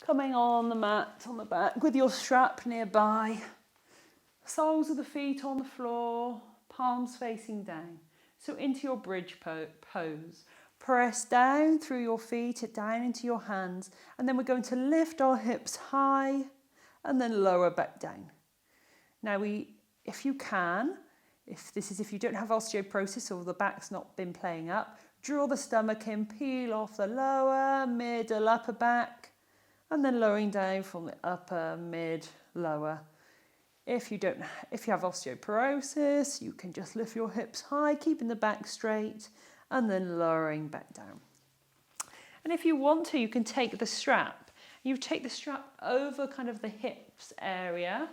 Coming on the mat, on the back, with your strap nearby. Soles of the feet on the floor, palms facing down. So into your bridge pose. Press down through your feet, down into your hands, and then we're going to lift our hips high and then lower back down. Now if you can, if you don't have osteoporosis or the back's not been playing up, draw the stomach in, peel off the lower, middle, upper back, and then lowering down from the upper, mid, lower. If you have osteoporosis, you can just lift your hips high, keeping the back straight, and then lowering back down. And if you want to, you can take the strap. You take the strap over kind of the hips area,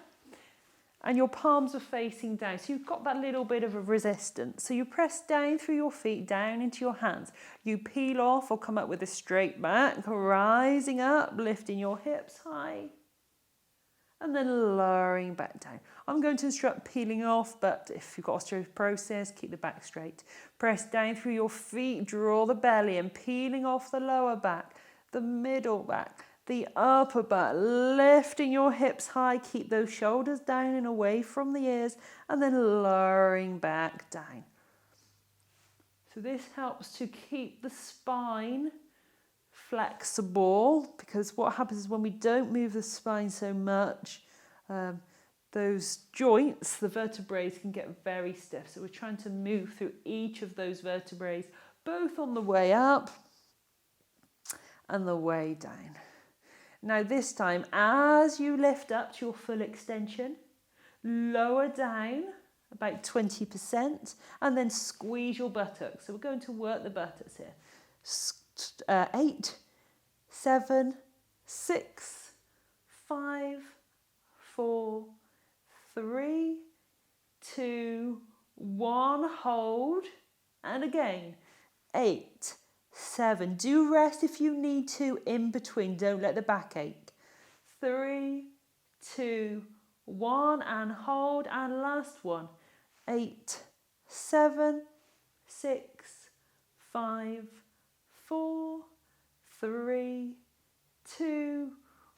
and your palms are facing down. So you've got that little bit of a resistance. So you press down through your feet, down into your hands. You peel off or come up with a straight back, rising up, lifting your hips high, and then lowering back down. I'm going to instruct peeling off, but if you've got osteoporosis, keep the back straight. Press down through your feet, draw the belly in, peeling off the lower back, the middle back, the upper back, lifting your hips high, keep those shoulders down and away from the ears, and then lowering back down. So this helps to keep the spine flexible, because what happens is when we don't move the spine so much, those joints, the vertebrae, can get very stiff. So we're trying to move through each of those vertebrae, both on the way up and the way down. Now this time, as you lift up to your full extension, lower down about 20% and then squeeze your buttocks. So we're going to work the buttocks here. 8, 7, 6, 5, 4, 3, 2, 1, hold, and again, 8, 7, do rest if you need to in between, don't let the back ache, 3, 2, 1, and hold, and last one, 8, 7, 6, 5, 4, 3, 2,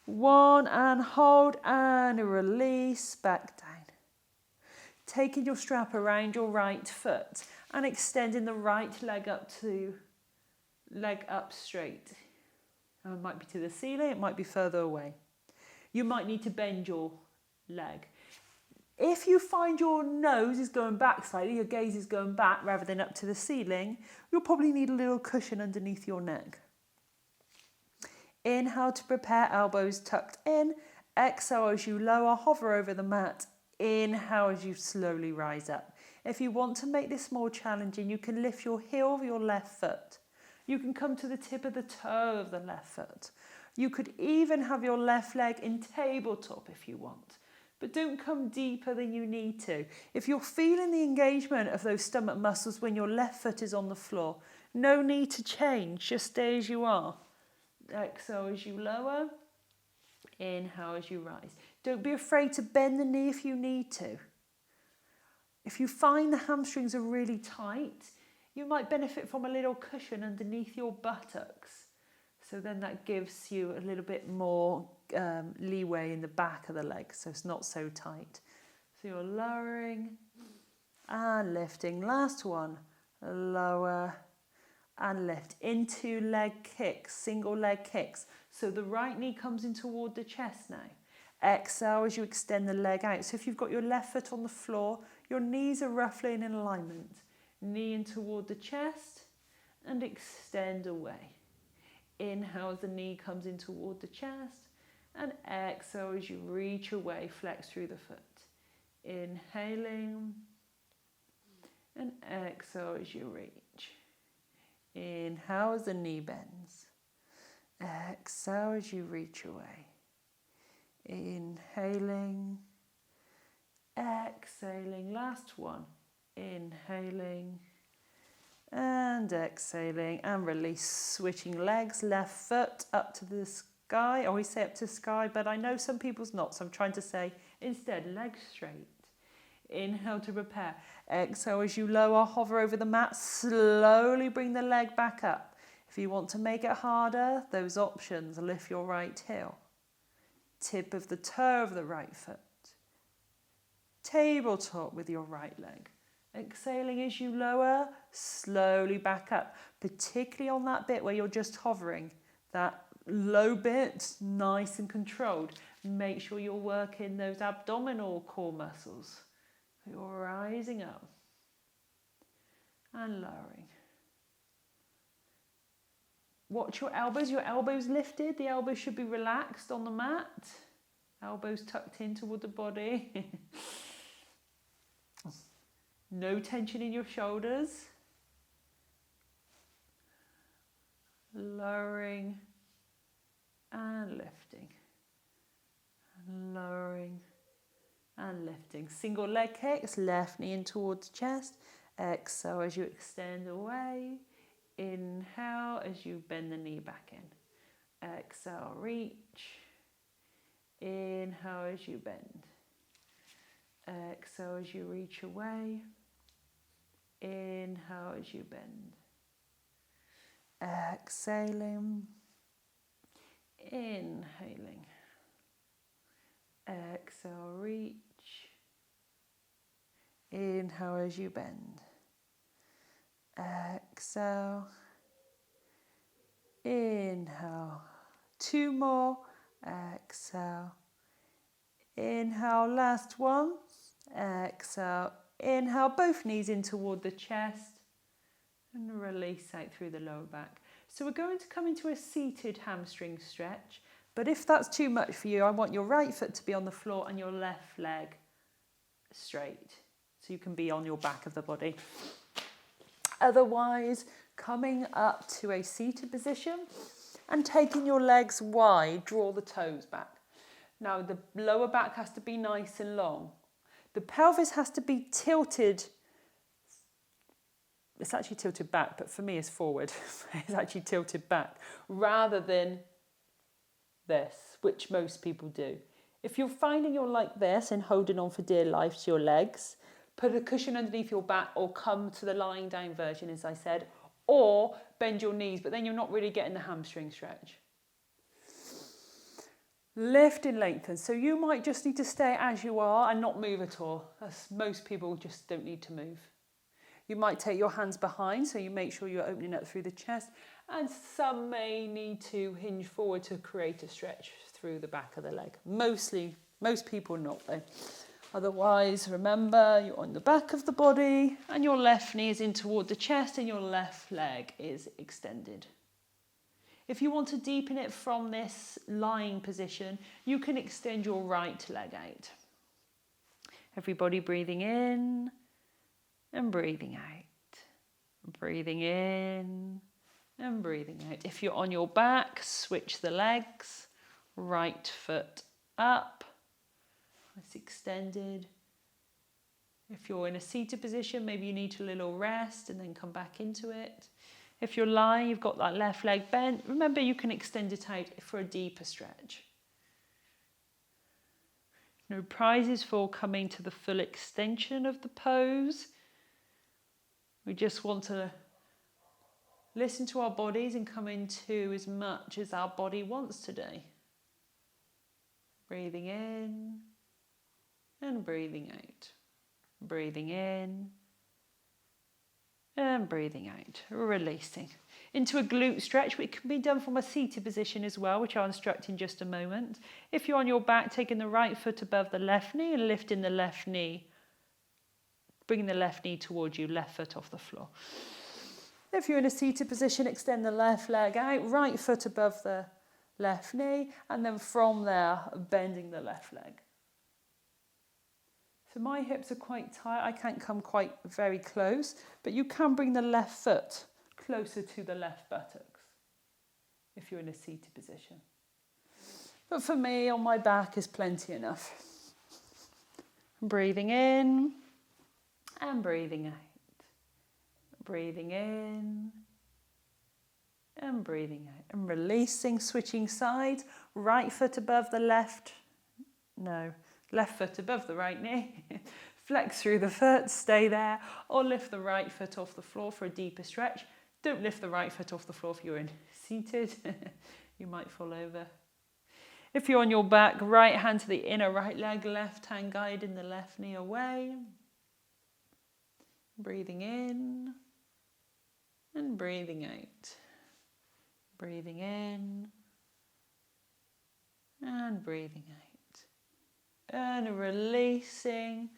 1, and hold, and release back down. Taking your strap around your right foot and extending the right leg up straight. It might be to the ceiling, it might be further away. You might need to bend your leg. If you find your nose is going back slightly, your gaze is going back rather than up to the ceiling, you'll probably need a little cushion underneath your neck. Inhale to prepare, elbows tucked in. Exhale as you lower, hover over the mat. Inhale as you slowly rise up. If you want to make this more challenging, you can lift your heel of your left foot. You can come to the tip of the toe of the left foot. You could even have your left leg in tabletop if you want. But don't come deeper than you need to. If you're feeling the engagement of those stomach muscles when your left foot is on the floor, no need to change, just stay as you are. Exhale as you lower, inhale as you rise. Don't be afraid to bend the knee if you need to. If you find the hamstrings are really tight, you might benefit from a little cushion underneath your buttocks. So then that gives you a little bit more leeway in the back of the leg, so it's not so tight. So you're lowering and lifting. Last one, lower and lift into leg kicks, single leg kicks. So the right knee comes in toward the chest now. Exhale as you extend the leg out. So if you've got your left foot on the floor, your knees are roughly in alignment. Knee in toward the chest and extend away. Inhale as the knee comes in toward the chest, and exhale as you reach away, flex through the foot. Inhaling and exhale as you reach. Inhale as the knee bends. Exhale as you reach away. Inhaling, exhaling, last one. Inhaling and exhaling, and release. Switching legs, left foot up to the sky. I always say up to the sky, but I know some people's not, so I'm trying to say instead legs straight. Inhale to prepare. Exhale as you lower, hover over the mat, slowly bring the leg back up. If you want to make it harder, those options: lift your right heel, tip of the toe of the right foot, tabletop with your right leg. Exhaling as you lower, slowly back up, particularly on that bit where you're just hovering. That low bit, nice and controlled. Make sure you're working those abdominal core muscles. You're rising up and lowering. Watch your elbows lifted. The elbows should be relaxed on the mat. Elbows tucked in toward the body. No tension in your shoulders. Lowering and lifting. And lowering and lifting. Single leg kicks, left knee in towards chest. Exhale as you extend away. Inhale as you bend the knee back in. Exhale, reach. Inhale as you bend. Exhale as you reach away. Inhale as you bend. Exhaling. Inhaling. Exhale, reach. Inhale as you bend. Exhale. Inhale. 2 more. Exhale. Inhale, last one. Exhale. Inhale, both knees in toward the chest. And release out through the lower back. So we're going to come into a seated hamstring stretch. But if that's too much for you, I want your right foot to be on the floor and your left leg straight. So you can be on your back of the body. Otherwise, coming up to a seated position and taking your legs wide, draw the toes back. Now the lower back has to be nice and long. The pelvis has to be tilted. It's actually tilted back, but for me it's forward. It's actually tilted back rather than this, which most people do. If you're finding you're like this and holding on for dear life to your legs, put a cushion underneath your back or come to the lying down version, as I said, or bend your knees, but then you're not really getting the hamstring stretch. Lift and lengthen. So you might just need to stay as you are and not move at all. As most people just don't need to move. You might take your hands behind, so you make sure you're opening up through the chest, and some may need to hinge forward to create a stretch through the back of the leg. Most people not though. Otherwise, remember, you're on the back of the body and your left knee is in toward the chest and your left leg is extended. If you want to deepen it from this lying position, you can extend your right leg out. Everybody breathing in and breathing out. Breathing in and breathing out. If you're on your back, switch the legs. Right foot up. It's extended. If you're in a seated position, maybe you need a little rest and then come back into it. If you're lying, you've got that left leg bent. Remember, you can extend it out for a deeper stretch. No prizes for coming to the full extension of the pose. We just want to listen to our bodies and come into as much as our body wants today. Breathing in and breathing out. Breathing in and breathing out. Releasing. Into a glute stretch, which can be done from a seated position as well, which I'll instruct in just a moment. If you're on your back, taking the right foot above the left knee and lifting the left knee. Bringing the left knee towards you, left foot off the floor. If you're in a seated position, extend the left leg out, right foot above the left knee, and then from there, bending the left leg. So my hips are quite tight, I can't come quite very close, but you can bring the left foot closer to the left buttocks if you're in a seated position. But for me, on my back is plenty enough. Breathing in and breathing out. Breathing in and breathing out. And releasing, switching sides. Right foot above the left. Left foot above the right knee. Flex through the foot, stay there. Or lift the right foot off the floor for a deeper stretch. Don't lift the right foot off the floor if you're in seated. You might fall over. If you're on your back, right hand to the inner right leg, left hand guiding the left knee away. Breathing in and breathing out. Breathing in and breathing out. And releasing,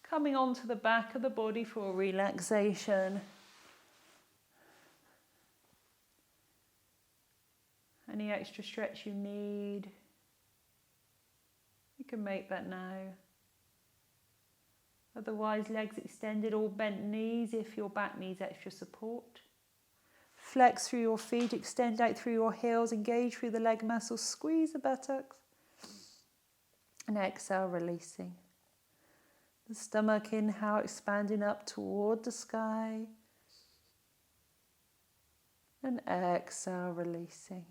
coming onto the back of the body for relaxation. Any extra stretch you need, you can make that now. Otherwise, legs extended or bent knees if your back needs extra support. Flex through your feet, extend out through your heels, engage through the leg muscles, squeeze the buttocks. And exhale, releasing. The stomach, inhale, expanding up toward the sky. And exhale, releasing.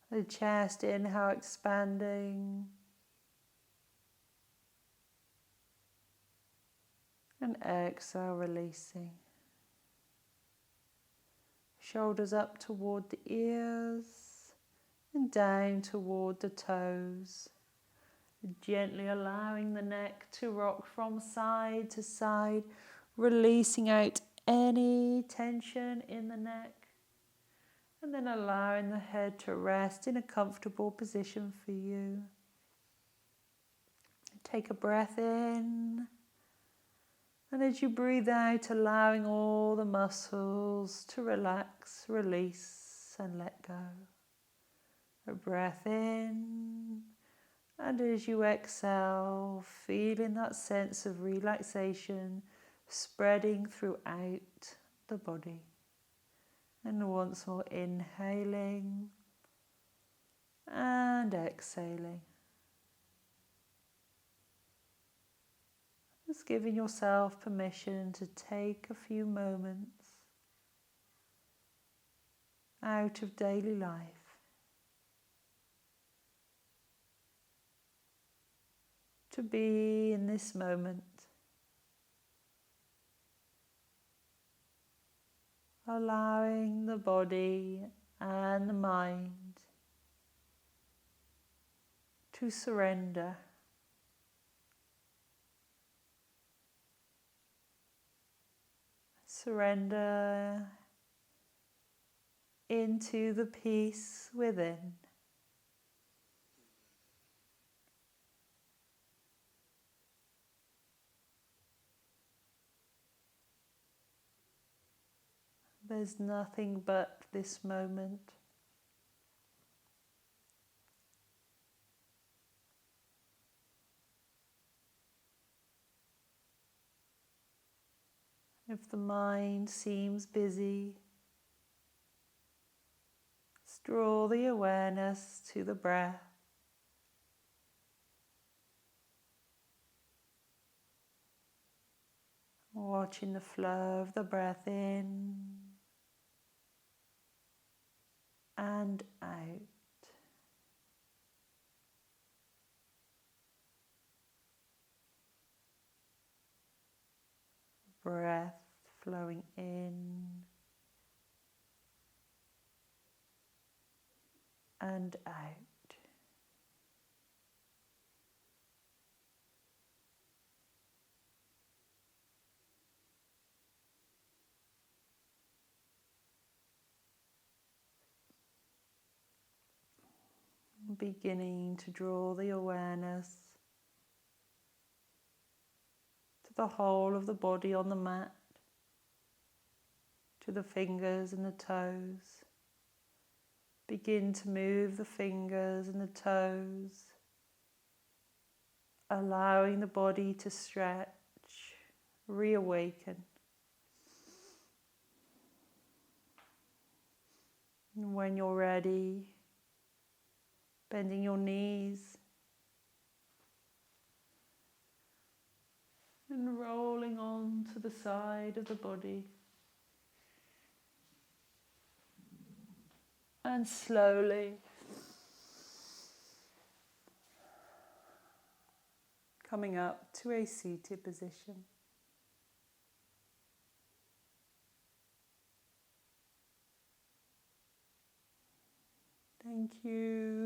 The chest, inhale, expanding. And exhale, releasing. Shoulders up toward the ears and down toward the toes. Gently allowing the neck to rock from side to side, releasing out any tension in the neck. And then allowing the head to rest in a comfortable position for you. Take a breath in. And as you breathe out, allowing all the muscles to relax, release and let go. A breath in. And as you exhale, feeling that sense of relaxation spreading throughout the body. And once more inhaling and exhaling. Just giving yourself permission to take a few moments out of daily life to be in this moment, allowing the body and the mind to surrender. Surrender into the peace within. There's nothing but this moment. If the mind seems busy, just draw the awareness to the breath. Watching the flow of the breath in and out. Breath flowing in and out. Beginning to draw the awareness to the whole of the body on the mat, to the fingers and the toes. Begin to move the fingers and the toes, allowing the body to stretch, reawaken. And when you're ready, bending your knees and rolling on to the side of the body. And slowly coming up to a seated position. Thank you.